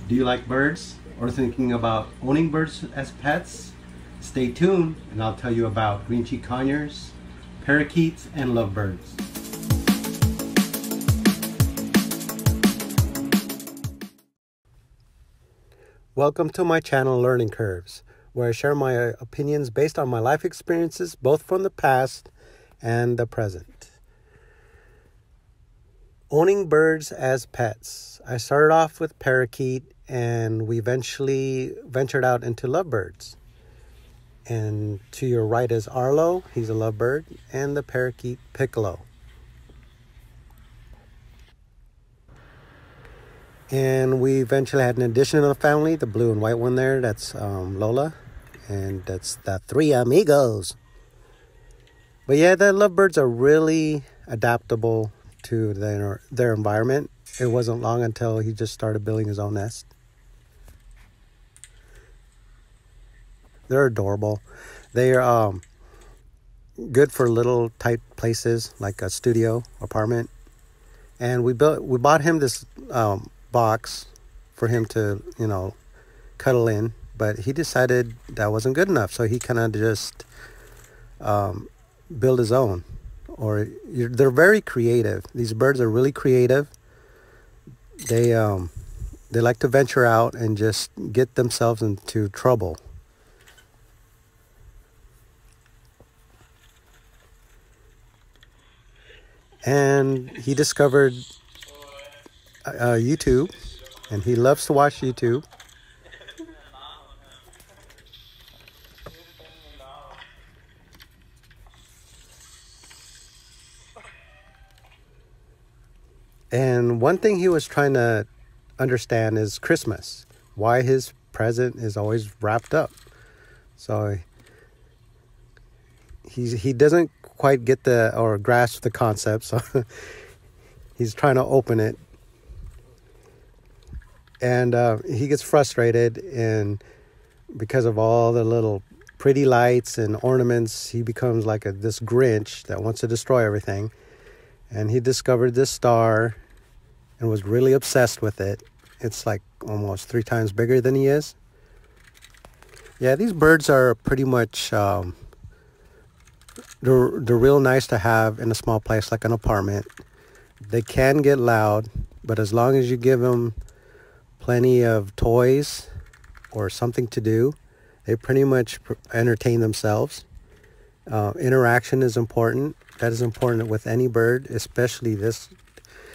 Do you like birds or thinking about owning birds as pets? Stay tuned and I'll tell you about green-cheeked conures, parakeets, and lovebirds. Welcome to my channel Learning Curves, where I share my opinions based on my life experiences, both from the past and the present. Owning birds as pets. I started off with parakeet and we eventually ventured out into lovebirds. And to your right is Arlo, he's a lovebird, and the parakeet Piccolo. And we eventually had an addition to the family, the blue and white one there, that's Lola. And that's the three amigos. But yeah, the lovebirds are really adaptable to their environment. It wasn't long until he just started building his own nest. They're adorable. They're good for little tight places like a studio apartment. And we bought him this box for him to, cuddle in, but he decided that wasn't good enough, so he kind of just built his own. They're very creative. These birds are really creative. They like to venture out and just get themselves into trouble. And he discovered YouTube, and he loves to watch YouTube. And one thing he was trying to understand is Christmas, why his present is always wrapped up. So he doesn't quite get or grasp the concept, so he's trying to open it. And he gets frustrated, and because of all the little pretty lights and ornaments, he becomes like this Grinch that wants to destroy everything. And he discovered this star and was really obsessed with it. It's like almost 3 times bigger than he is. Yeah, these birds are pretty much, they're real nice to have in a small place like an apartment. They can get loud, but as long as you give them plenty of toys or something to do, they pretty much entertain themselves. Interaction is important. That is important with any bird, especially this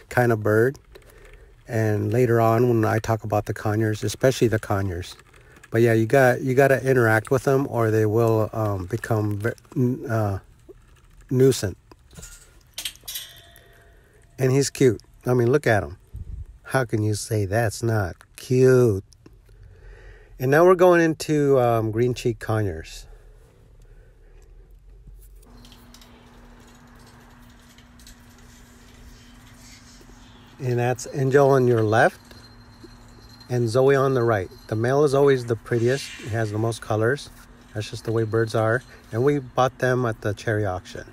kind of bird. And later on, when I talk about the conures, especially the conures. But yeah, you got to interact with them, or they will become nuisance. And he's cute. I mean, look at him. How can you say that's not cute? And now we're going into green-cheeked conures. And that's Angel on your left and Zoe on the right. The male is always the prettiest. He has the most colors. That's just the way birds are. And we bought them at the cherry auction.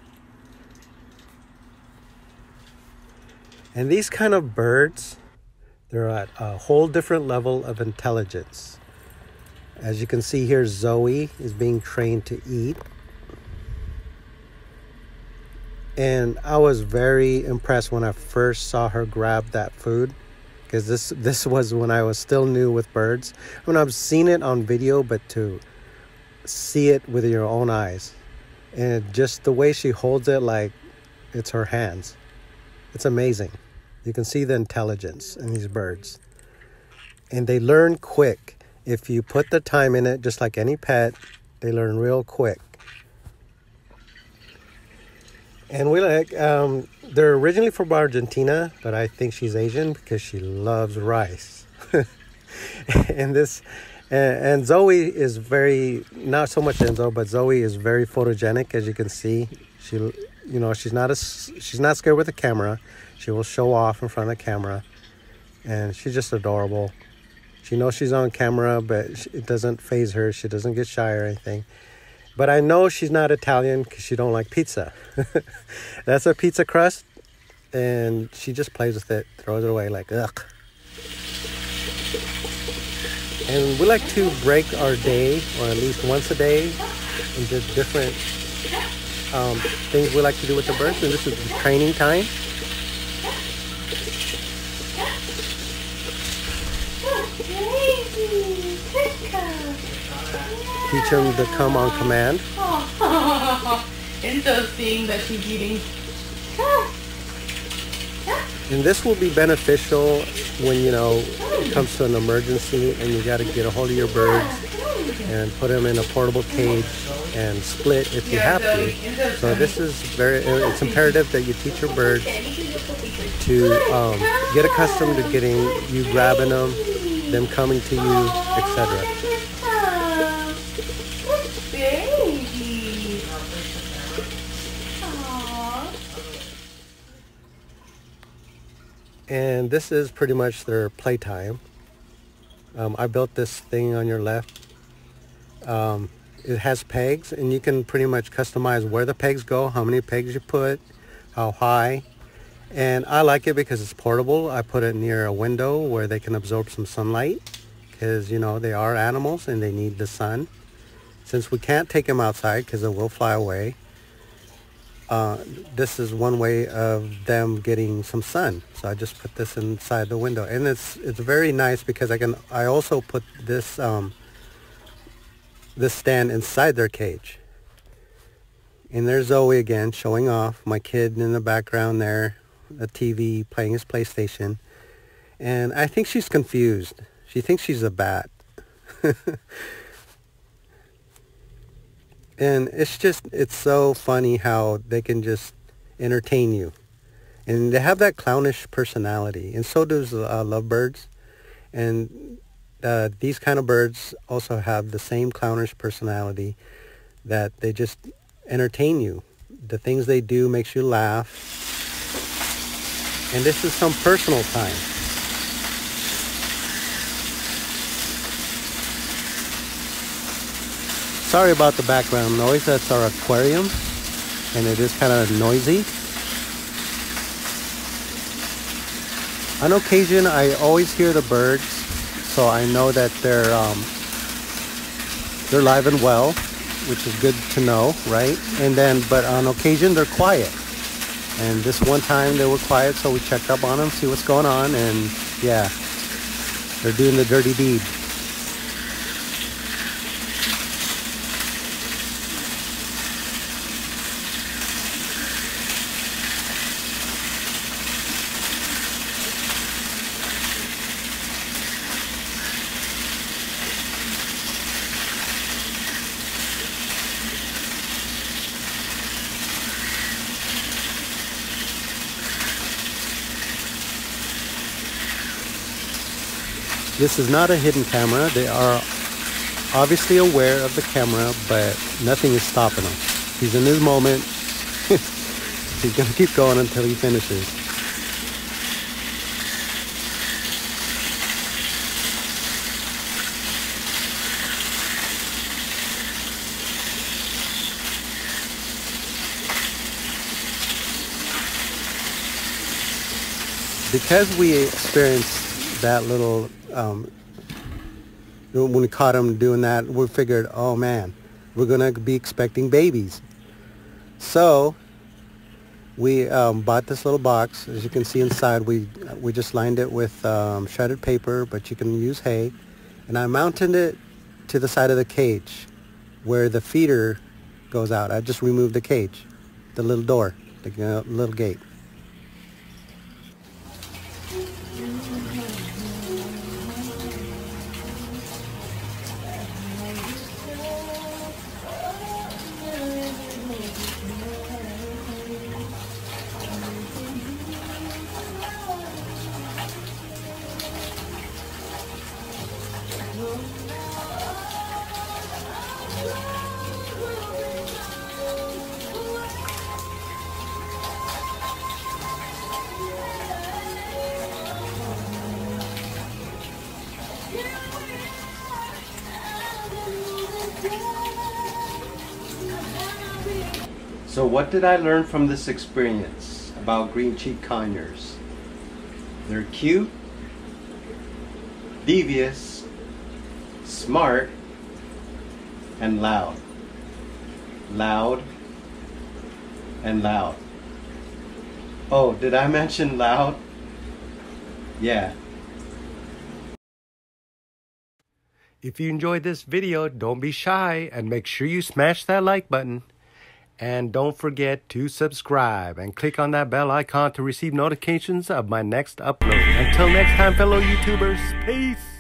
And these kind of birds, they're at a whole different level of intelligence. As you can see here, Zoe is being trained to eat. And I was very impressed when I first saw her grab that food, because this was when I was still new with birds. When I've seen it on video, but to see it with your own eyes, and just the way she holds it like it's her hands, it's amazing. You can see the intelligence in these birds, and they learn quick. If you put the time in it, just like any pet, they learn real quick. And they're originally from Argentina, but I think she's Asian because she loves rice. and Zoe is not so much Enzo, but Zoe is very photogenic, as you can see. She's not scared with the camera. She will show off in front of the camera, and she's just adorable. She knows she's on camera, but it doesn't faze her. She doesn't get shy or anything. But I know she's not Italian because she don't like pizza. That's a pizza crust, and she just plays with it, throws it away like, ugh. And we like to break our day, or at least once a day, into different things we like to do with the birds. And this is training time. Teach them to come on command. Interesting that she's eating. And this will be beneficial when, you know, it comes to an emergency and you got to get a hold of your birds and put them in a portable cage and split if you have to. So this is it's imperative that you teach your birds to get accustomed to getting you grabbing them coming to you, etc. And this is pretty much their playtime. I built this thing on your left. It has pegs, and you can pretty much customize where the pegs go, how many pegs you put, how high. And I like it because it's portable. I put it near a window where they can absorb some sunlight because, you know, they are animals and they need the sun. Since we can't take them outside because it will fly away, this is one way of them getting some sun. So I just put this inside the window, and it's very nice because I also put this this stand inside their cage. And there's Zoe again showing off, my kid in the background there, the TV playing his PlayStation, and I think she's confused. She thinks she's a bat. And it's so funny how they can just entertain you. And they have that clownish personality. And so does lovebirds. And these kind of birds also have the same clownish personality that they just entertain you. The things they do makes you laugh. And this is some personal time. Sorry about the background noise. That's our aquarium, and it is kind of noisy. On occasion, I always hear the birds, so I know that they're live and well, which is good to know, right? And then, but on occasion, they're quiet. And this one time they were quiet, so we checked up on them, see what's going on, and yeah, they're doing the dirty deed. This is not a hidden camera. They are obviously aware of the camera, but nothing is stopping him. He's in his moment. He's going to keep going until he finishes. Because we experienced that little when we caught him doing that, we figured, oh man, we're gonna be expecting babies. So we bought this little box. As you can see inside, we just lined it with shredded paper, but you can use hay. And I mounted it to the side of the cage where the feeder goes out. I just removed the cage, the little door, the little gate. So what did I learn from this experience about green-cheeked conures? They're cute, devious, smart, and loud. Loud and loud. Oh, did I mention loud? Yeah. If you enjoyed this video, don't be shy and make sure you smash that like button. And don't forget to subscribe and click on that bell icon to receive notifications of my next upload. Until next time, fellow YouTubers, peace!